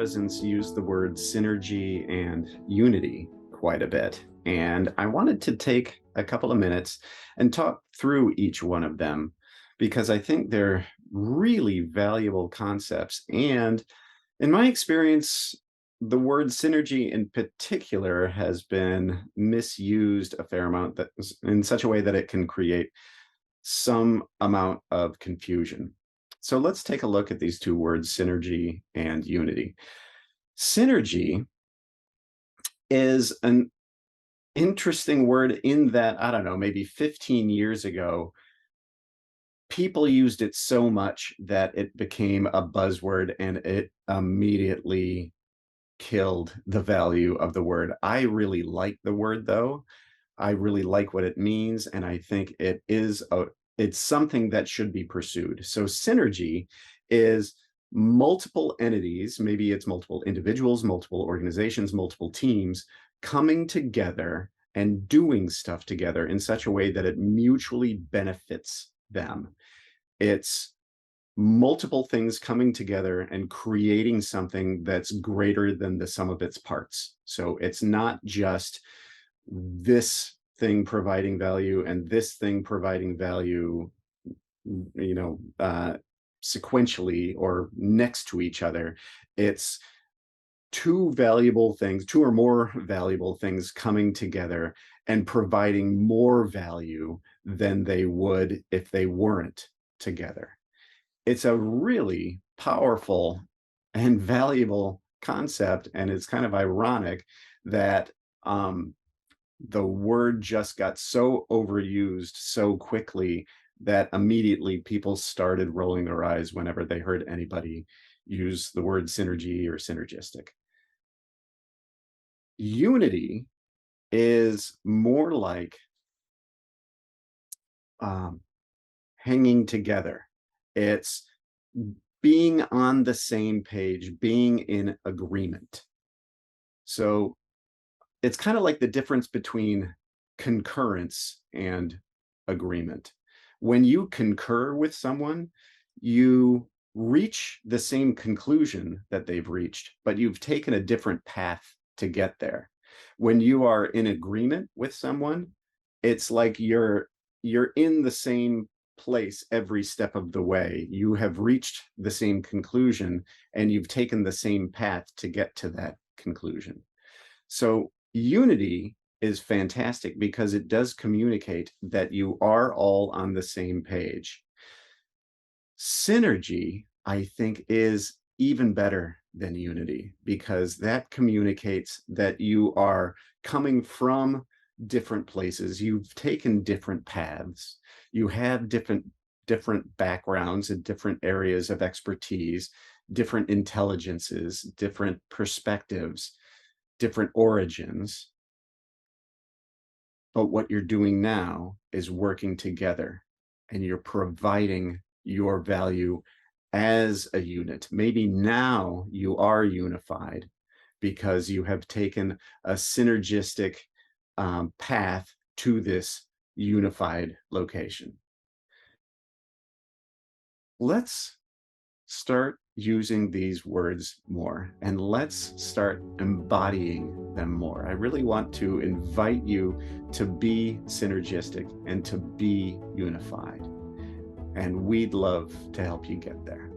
presence use the word synergy and unity quite a bit. And I wanted to take a couple of minutes and talk through each one of them because I think they're really valuable concepts. And in my experience, the word synergy in particular has been misused a fair amount in such a way that it can create some amount of confusion. So let's take a look at these two words, synergy and unity. Synergy is an interesting word in that, I don't know, maybe 15 years ago, people used it so much that it became a buzzword and it immediately killed the value of the word. I really like the word though. I really like what it means, and I think it's something that should be pursued. So synergy is multiple entities, maybe it's multiple individuals, multiple organizations, multiple teams coming together and doing stuff together in such a way that it mutually benefits them. It's multiple things coming together and creating something that's greater than the sum of its parts. So it's not just this thing providing value and this thing providing value, you know, sequentially or next to each other. It's two or more valuable things coming together and providing more value than they would if they weren't together. It's a really powerful and valuable concept, and it's kind of ironic that the word just got so overused so quickly that immediately people started rolling their eyes whenever they heard anybody use the word synergy or synergistic. Unity is more like um, hanging together. It's being on the same page, being in agreement. So it's kind of like the difference between concurrence and agreement. When you concur with someone, you reach the same conclusion that they've reached, but you've taken a different path to get there. When you are in agreement with someone, it's like you're in the same place every step of the way. You have reached the same conclusion and you've taken the same path to get to that conclusion. So unity is fantastic because it does communicate that you are all on the same page. Synergy, I think, is even better than unity because that communicates that you are coming from different places. You've taken different paths. You have different backgrounds and different areas of expertise, different intelligences, different perspectives, different origins. But what you're doing now is working together and you're providing your value as a unit. Maybe now you are unified because you have taken a synergistic path to this unified location. Let's start using these words more and let's start embodying them more. I really want to invite you to be synergistic and to be unified. And we'd love to help you get there.